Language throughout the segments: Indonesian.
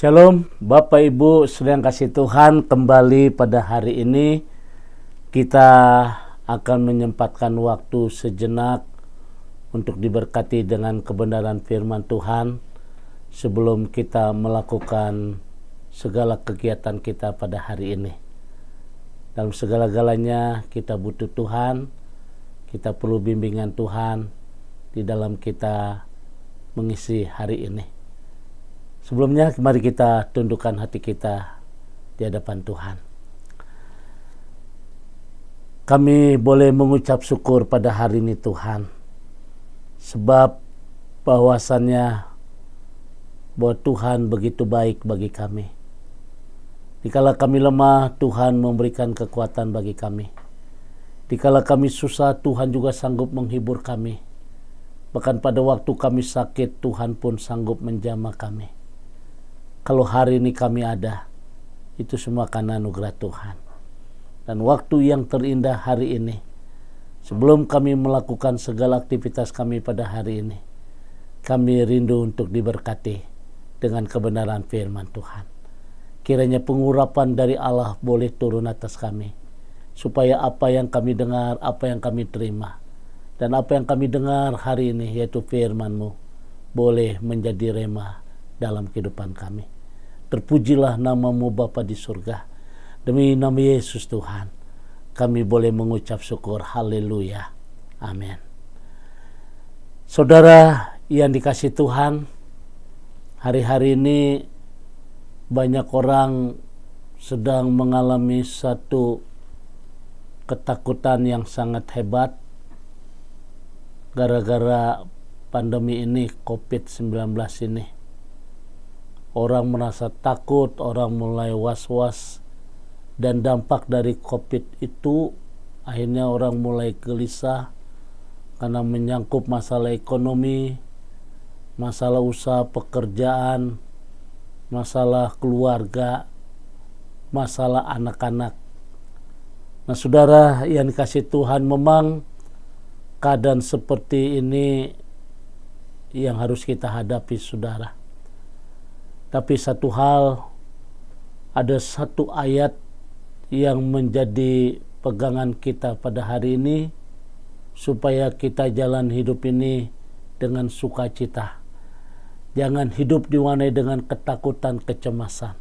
Shalom Bapak Ibu sedang kasih Tuhan, kembali pada hari ini kita akan menyempatkan waktu sejenak untuk diberkati dengan kebenaran firman Tuhan sebelum kita melakukan segala kegiatan kita pada hari ini. Dalam segala-galanya kita butuh Tuhan, kita perlu bimbingan Tuhan di dalam kita mengisi hari ini. Sebelumnya, mari kita tundukkan hati kita di hadapan Tuhan. Kami boleh mengucap syukur pada hari ini Tuhan, sebab bahwasannya bahwa Tuhan begitu baik bagi kami. Dikala kami lemah, Tuhan memberikan kekuatan bagi kami. Dikala kami susah, Tuhan juga sanggup menghibur kami. Bahkan pada waktu kami sakit, Tuhan pun sanggup menjamah kami. Kalau hari ini kami ada, itu semua karena anugerah Tuhan. Dan waktu yang terindah hari ini, sebelum kami melakukan segala aktivitas kami pada hari ini, kami rindu untuk diberkati dengan kebenaran firman Tuhan. Kiranya pengurapan dari Allah boleh turun atas kami, supaya apa yang kami dengar, apa yang kami terima, dan apa yang kami dengar hari ini, yaitu firman-Mu, boleh menjadi rema dalam kehidupan kami. Terpujilah nama-Mu Bapa di surga. Demi nama Yesus Tuhan, kami boleh mengucap syukur. Haleluya. Amin. Saudara yang dikasihi Tuhan, hari-hari ini banyak orang sedang mengalami satu ketakutan yang sangat hebat gara-gara pandemi ini, COVID-19 ini. Orang merasa takut, orang mulai was-was, dan dampak dari COVID itu akhirnya orang mulai gelisah karena menyangkut masalah ekonomi, masalah usaha pekerjaan, masalah keluarga, masalah anak-anak. Nah, saudara yang dikasihi Tuhan, memang keadaan seperti ini yang harus kita hadapi, saudara. Tapi satu hal, ada satu ayat yang menjadi pegangan kita pada hari ini, supaya kita jalan hidup ini dengan sukacita. Jangan hidup diwarnai dengan ketakutan, kecemasan.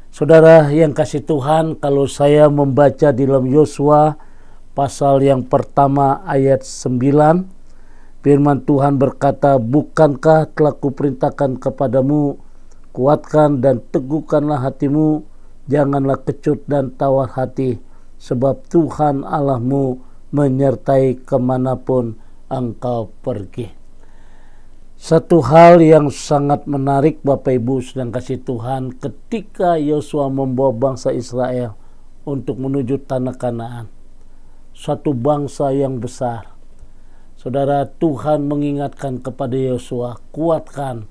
Saudara yang kasih Tuhan, kalau saya membaca di dalam Yosua pasal yang pertama ayat 9, firman Tuhan berkata, "Bukankah telah kuperintahkan kepadamu, kuatkan dan teguhkanlah hatimu, janganlah kecut dan tawar hati, sebab Tuhan Allahmu menyertai kemanapun engkau pergi." Satu hal yang sangat menarik Bapak Ibu sedang kasih Tuhan, ketika Yosua membawa bangsa Israel untuk menuju tanah Kanaan, suatu bangsa yang besar, saudara, Tuhan mengingatkan kepada Yosua, kuatkan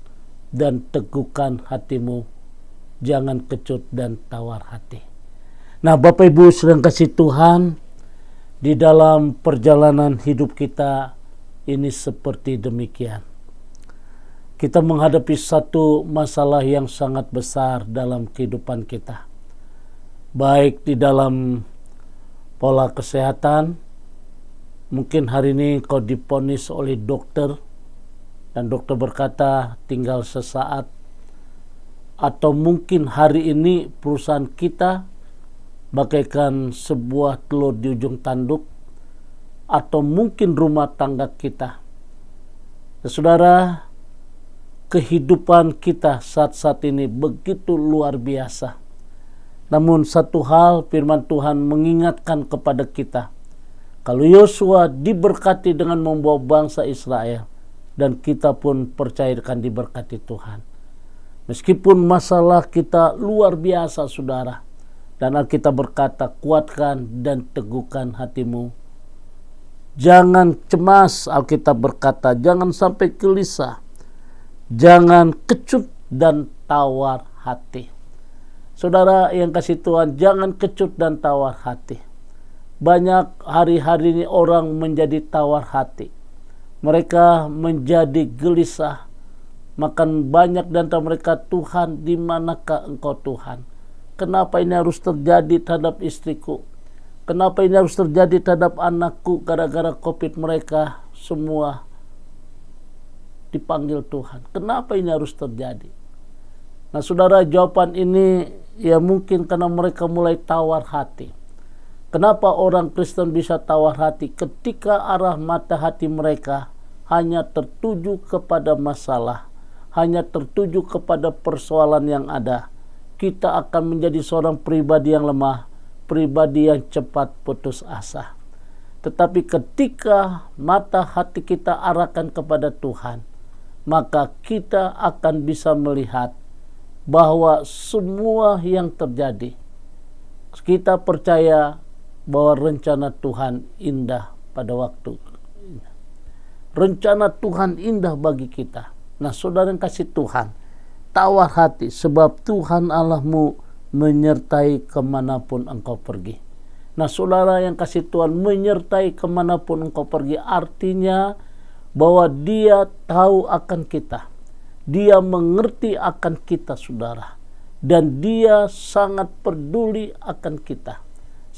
dan teguhkan hatimu, jangan kecut dan tawar hati. Nah, Bapak Ibu sedang kasih Tuhan, di dalam perjalanan hidup kita ini seperti demikian. Kita menghadapi satu masalah yang sangat besar dalam kehidupan kita, baik di dalam pola kesehatan. Mungkin hari ini kau diponis oleh dokter, dan dokter berkata tinggal sesaat. Atau mungkin hari ini perusahaan kita bagaikan sebuah telur di ujung tanduk. Atau mungkin rumah tangga kita. Nah, saudara, kehidupan kita saat-saat ini begitu luar biasa. Namun satu hal, firman Tuhan mengingatkan kepada kita, kalau Yosua diberkati dengan membawa bangsa Israel, dan kita pun percaya akan diberkati Tuhan. Meskipun masalah kita luar biasa, saudara, dan Alkitab berkata, kuatkan dan teguhkan hatimu. Jangan cemas, Alkitab berkata, jangan sampai gelisah. Jangan kecut dan tawar hati. Saudara yang kasih Tuhan, jangan kecut dan tawar hati. Banyak hari-hari ini orang menjadi tawar hati. Mereka menjadi gelisah, Makan banyak di antara mereka, Tuhan, di manakah Engkau Tuhan? Kenapa ini harus terjadi terhadap istriku? Kenapa ini harus terjadi terhadap anakku? Gara-gara COVID mereka semua dipanggil Tuhan. Kenapa ini harus terjadi? Nah saudara, jawaban ini ya mungkin karena mereka mulai tawar hati. Kenapa orang Kristen bisa tawar hati? Ketika arah mata hati mereka hanya tertuju kepada masalah, hanya tertuju kepada persoalan yang ada, kita akan menjadi seorang pribadi yang lemah, pribadi yang cepat putus asa. Tetapi ketika mata hati kita arahkan kepada Tuhan, maka kita akan bisa melihat bahwa semua yang terjadi, kita percaya bahwa rencana Tuhan indah pada waktu. Rencana Tuhan indah bagi kita. Nah saudara yang kasih Tuhan, tawar hati, sebab Tuhan Allahmu menyertai kemanapun engkau pergi. Nah saudara yang kasih Tuhan, menyertai kemanapun engkau pergi artinya bahwa Dia tahu akan kita, Dia mengerti akan kita saudara, dan Dia sangat peduli akan kita.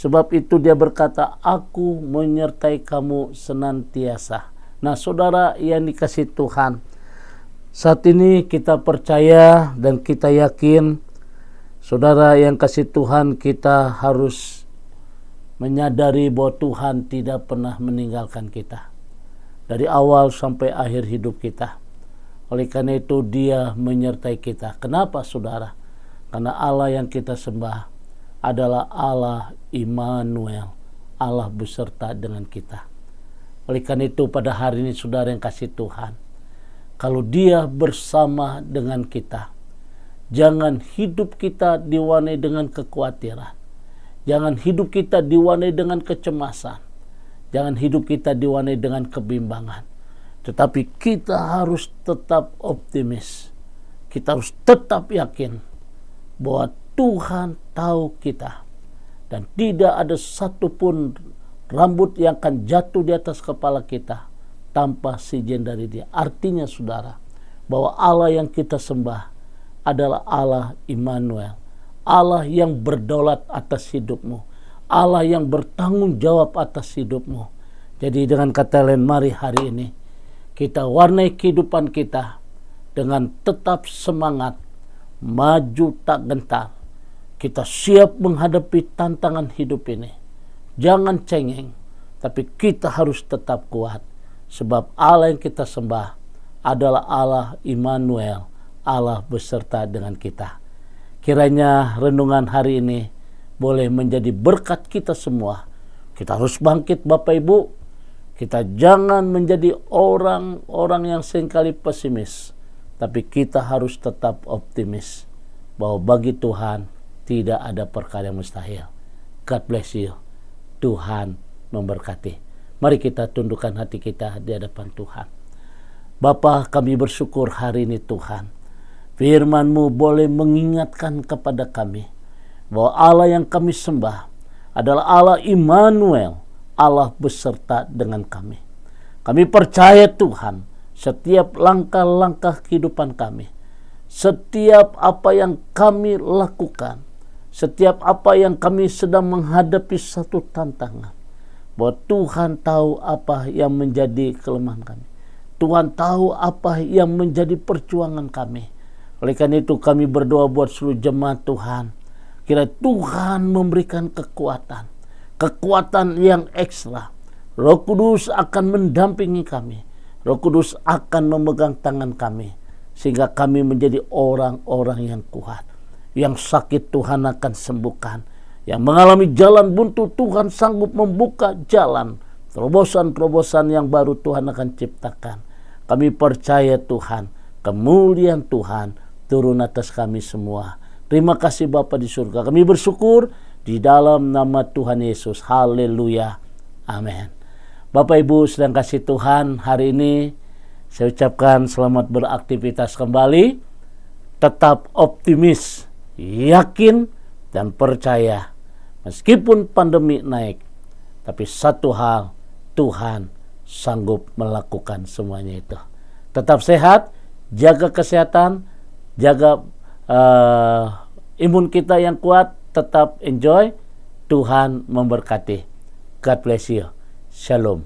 Sebab itu Dia berkata, aku menyertai kamu senantiasa. Nah saudara yang dikasih Tuhan, saat ini kita percaya dan kita yakin, saudara yang kasih Tuhan, kita harus menyadari bahwa Tuhan tidak pernah meninggalkan kita dari awal sampai akhir hidup kita. Oleh karena itu Dia menyertai kita. Kenapa saudara? Karena Allah yang kita sembah adalah Allah Immanuel, Allah beserta dengan kita. Oleh karena itu pada hari ini saudara yang kasih Tuhan, kalau Dia bersama dengan kita, jangan hidup kita diwarnai dengan kekhawatiran, jangan hidup kita diwarnai dengan kecemasan, jangan hidup kita diwarnai dengan kebimbangan. Tetapi kita harus tetap optimis. Kita harus tetap yakin bahwa Tuhan tahu kita. Dan tidak ada satupun rambut yang akan jatuh di atas kepala kita tanpa izin dari Dia. Artinya saudara, bahwa Allah yang kita sembah adalah Allah Immanuel, Allah yang berdaulat atas hidupmu, Allah yang bertanggung jawab atas hidupmu. Jadi dengan kata lain, mari hari ini kita warnai kehidupan kita dengan tetap semangat, maju tak gentar. Kita siap menghadapi tantangan hidup ini. Jangan cengeng, tapi kita harus tetap kuat. Sebab Allah yang kita sembah adalah Allah Immanuel, Allah beserta dengan kita. Kiranya renungan hari ini boleh menjadi berkat kita semua. Kita harus bangkit Bapak Ibu. Kita jangan menjadi orang-orang yang seringkali pesimis, tapi kita harus tetap optimis bahwa bagi Tuhan tidak ada perkara yang mustahil. God bless you. Tuhan memberkati. Mari kita tundukkan hati kita di hadapan Tuhan. Bapa, kami bersyukur hari ini Tuhan, firman-Mu boleh mengingatkan kepada kami bahwa Allah yang kami sembah adalah Allah Immanuel, Allah beserta dengan kami. Kami percaya Tuhan, setiap langkah-langkah kehidupan kami, setiap apa yang kami lakukan, setiap apa yang kami sedang menghadapi satu tantangan, bahwa Tuhan tahu apa yang menjadi kelemahan kami. Tuhan tahu apa yang menjadi perjuangan kami. Oleh karena itu kami berdoa buat seluruh jemaat Tuhan. Kiranya Tuhan memberikan kekuatan yang ekstra. Roh Kudus akan mendampingi kami. Roh Kudus akan memegang tangan kami, sehingga kami menjadi orang-orang yang kuat. Yang sakit Tuhan akan sembuhkan. Yang mengalami jalan buntu Tuhan sanggup membuka jalan. Terobosan-terobosan yang baru Tuhan akan ciptakan. Kami percaya Tuhan, kemuliaan Tuhan turun atas kami semua. Terima kasih Bapa di surga. Kami bersyukur di dalam nama Tuhan Yesus. Haleluya. Amin. Bapak Ibu sedang kasih Tuhan, hari ini saya ucapkan selamat beraktivitas kembali. Tetap optimis, yakin, dan percaya. Meskipun pandemi naik, tapi satu hal, Tuhan sanggup melakukan semuanya itu. Tetap sehat, jaga kesehatan, jaga imun kita yang kuat, tetap enjoy. Tuhan memberkati. God bless you. Shalom.